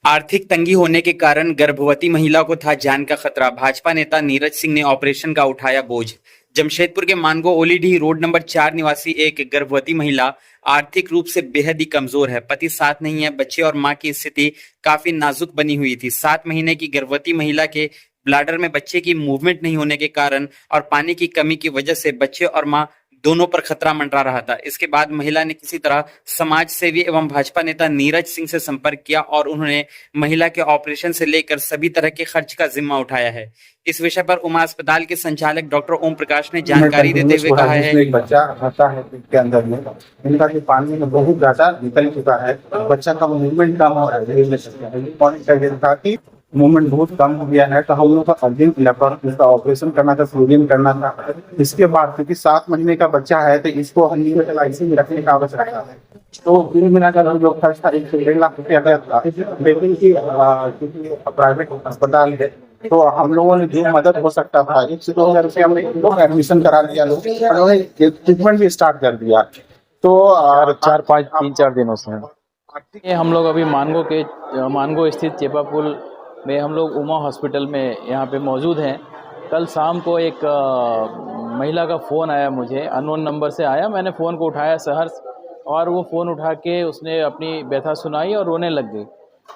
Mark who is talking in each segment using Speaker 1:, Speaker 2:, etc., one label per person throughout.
Speaker 1: आर्थिक तंगी होने के कारण गर्भवती महिला को था जान का खतरा। भाजपा नेता नीरज सिंह ने ऑपरेशन का उठाया बोझ। जमशेदपुर के मानगो ओलीडीह रोड नंबर 4 निवासी एक गर्भवती महिला आर्थिक रूप से बेहद ही कमजोर है। पति साथ नहीं है। बच्चे और मां की स्थिति काफी नाजुक बनी हुई थी। 7 महीने की गर्भवती महिला के ब्लाडर में बच्चे की मूवमेंट नहीं होने के कारण और पानी की कमी की वजह से बच्चे और मां दोनों पर खतरा मंडरा रहा था। इसके बाद महिला ने किसी तरह समाज सेवी एवं भाजपा नेता नीरज सिंह से संपर्क किया और उन्होंने महिला के ऑपरेशन से लेकर सभी तरह के खर्च का जिम्मा उठाया है। इस विषय पर उमा अस्पताल के संचालक डॉक्टर ओम प्रकाश ने जानकारी देते हुए कहा है,
Speaker 2: एक बच्चा रहता है पेट के अंदर में, इनका जो पानी में बहुत ज्यादा निकल चुका है, बच्चा का मूवमेंट कम हो रहा है, मूवमेंट बहुत कम हो गया है, तो हम लोग का अर्जेंट लेप्रोस्कोपी इसका ऑपरेशन करना था, फ्लूडिंग करना था। इसके बाद क्योंकि 7 महीने का बच्चा है तो इसको हॉस्पिटलाइजेशन में रखने का आवश्यकता है, तो कुल मिलाकर हम लोग खर्च था 1 से 1.5 लाख रुपया गया था। लेकिन क्योंकि प्राइवेट अस्पताल है तो हम लोगों ने जो मदद हो सकता था 1 से 2 हजार रुपया हमने लोग एडमिशन करा दिया, लोग ट्रीटमेंट भी स्टार्ट कर दिया। तो
Speaker 3: 3-4 दिनों से ये हम लोग अभी मानगो स्थित चेपापुल में हम लोग उमा हॉस्पिटल में यहाँ पे मौजूद हैं। कल शाम को एक महिला का फ़ोन आया, मुझे अननोन नंबर से आया। मैंने फ़ोन को उठाया सहर्ष, और वो फ़ोन उठा के उसने अपनी व्यथा सुनाई और रोने लग गई।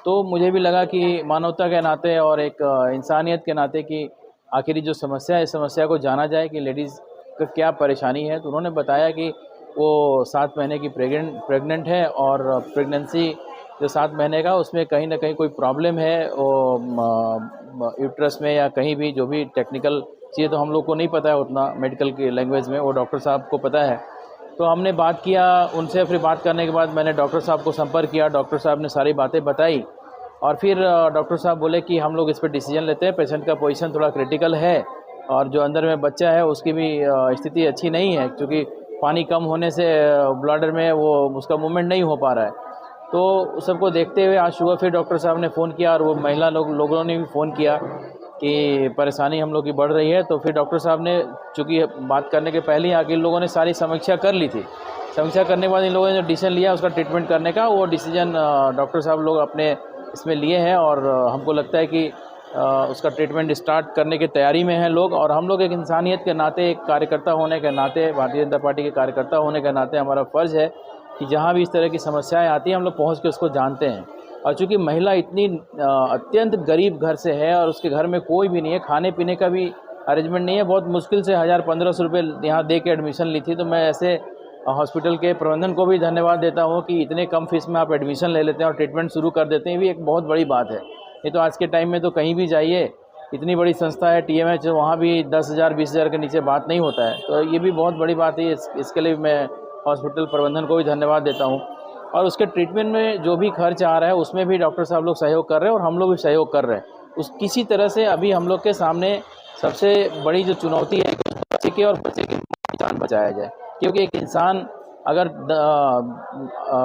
Speaker 3: तो मुझे भी लगा कि मानवता के नाते और एक इंसानियत के नाते कि आखिरी जो समस्या है, इस समस्या को जाना जाए कि लेडीज़ का क्या परेशानी है। तो उन्होंने बताया कि वो 7 महीने की प्रेग्नेंट है और प्रेगनेंसी जो 7 महीने का उसमें कहीं ना कहीं कोई प्रॉब्लम है यूट्रस में या कहीं भी, जो भी टेक्निकल चीज़ें तो हम लोग को नहीं पता है उतना मेडिकल की लैंग्वेज में, वो डॉक्टर साहब को पता है। तो हमने बात किया उनसे, फिर बात करने के बाद मैंने डॉक्टर साहब को संपर्क किया। डॉक्टर साहब ने सारी बातें बताई और फिर डॉक्टर साहब बोले कि हम लोग इस पर डिसीजन लेते हैं। पेशेंट का पोजीशन थोड़ा क्रिटिकल है और जो अंदर में बच्चा है उसकी भी स्थिति अच्छी नहीं है, क्योंकि पानी कम होने से ब्लडर में वो उसका मूवमेंट नहीं हो पा रहा है। तो सबको देखते हुए आज सुबह फिर डॉक्टर साहब ने फ़ोन किया और वो महिला लोगों ने भी फ़ोन किया कि परेशानी हम लोग की बढ़ रही है। तो फिर डॉक्टर साहब ने, चूँकि बात करने के पहले ही आगे इन लोगों ने सारी समीक्षा कर ली थी। समीक्षा करने के बाद इन लोगों ने जो डिसीजन लिया उसका ट्रीटमेंट करने का, वो डिसीजन डॉक्टर साहब लोग अपने इसमें लिए हैं और हमको लगता है कि उसका ट्रीटमेंट स्टार्ट करने की तैयारी में हैं लोग। और हम लोग एक इंसानियत के नाते, एक कार्यकर्ता होने के नाते, भारतीय जनता पार्टी के कार्यकर्ता होने के नाते हमारा फ़र्ज़ है कि जहाँ भी इस तरह की समस्याएं आती हैं हम लोग पहुँच के उसको जानते हैं। और चूँकि महिला इतनी अत्यंत गरीब घर से है और उसके घर में कोई भी नहीं है, खाने पीने का भी अरेंजमेंट नहीं है, बहुत मुश्किल से 1000-1500 रुपये यहाँ दे के एडमिशन ली थी। तो मैं ऐसे हॉस्पिटल के प्रबंधन को भी धन्यवाद देता हूँ कि इतने कम फीस में आप एडमिशन ले लेते हैं और ट्रीटमेंट शुरू कर देते हैं। ये भी एक बहुत बड़ी बात है। नहीं तो आज के टाइम में तो कहीं भी जाइए, इतनी बड़ी संस्था है TMH, वहाँ भी 10,000-20,000 के नीचे बात नहीं होता है। तो ये भी बहुत बड़ी बात है। इसके लिए मैं हॉस्पिटल प्रबंधन को भी धन्यवाद देता हूँ। और उसके ट्रीटमेंट में जो भी खर्च आ रहा है उसमें भी डॉक्टर साहब लोग सहयोग कर रहे हैं और हम लोग भी सहयोग कर रहे हैं। किसी तरह से अभी हम लोग के सामने सबसे बड़ी जो चुनौती है कि बच्चे की और बच्चे की जान बचाया जाए। क्योंकि एक इंसान अगर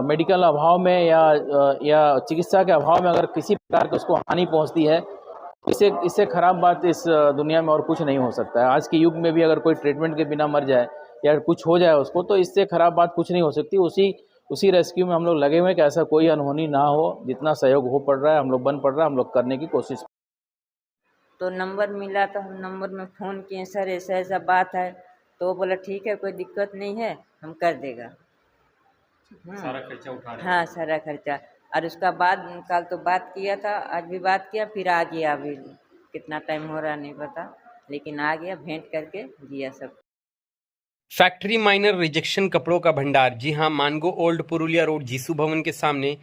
Speaker 3: मेडिकल अभाव में या चिकित्सा के अभाव में अगर किसी प्रकार की उसको हानि पहुँचती है, इससे ख़राब बात इस दुनिया में और कुछ नहीं हो सकता है। आज के युग में भी अगर कोई ट्रीटमेंट के बिना मर जाए या कुछ हो जाए उसको, तो इससे ख़राब बात कुछ नहीं हो सकती। उसी रेस्क्यू में हम लोग लगे हुए हैं कि ऐसा कोई अनहोनी ना हो। जितना सहयोग हो पड़ रहा है, हम लोग बन पड़ रहा है, हम लोग करने की कोशिश।
Speaker 4: तो नंबर मिला तो हम नंबर में फ़ोन किए, सर ऐसा ऐसा बात है। तो बोला ठीक है, कोई दिक्कत नहीं है, हम कर देगा।
Speaker 1: सारा खर्चा उठा रहे हैं।
Speaker 4: हाँ, सारा खर्चा। और उसका बाद कल तो बात किया था, आज भी बात किया, फिर आ गया। अभी कितना टाइम हो रहा नहीं पता, लेकिन आ गया, भेंट करके दिया सब।
Speaker 1: फैक्ट्री माइनर रिजेक्शन कपड़ों का भंडार। जी हां, मानगो ओल्ड पुरुलिया रोड जीसू भवन के सामने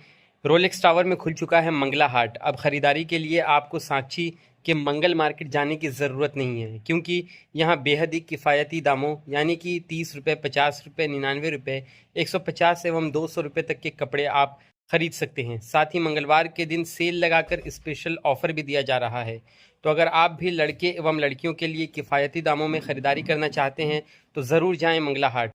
Speaker 1: रोलेक्स टावर में खुल चुका है मंगला हाट। अब खरीदारी के लिए आपको सांची के मंगल मार्केट जाने की ज़रूरत नहीं है, क्योंकि यहाँ बेहद ही किफ़ायती दामों यानी कि 30 रुपये, 50 रुपये, 99 रुपये, 150 एवं 200 रुपये तक के कपड़े आप खरीद सकते हैं। साथ ही मंगलवार के दिन सेल लगाकर स्पेशल ऑफर भी दिया जा रहा है। तो अगर आप भी लड़के एवं लड़कियों के लिए किफ़ायती दामों में ख़रीदारी करना चाहते हैं तो ज़रूर जाएं मंगला हाट।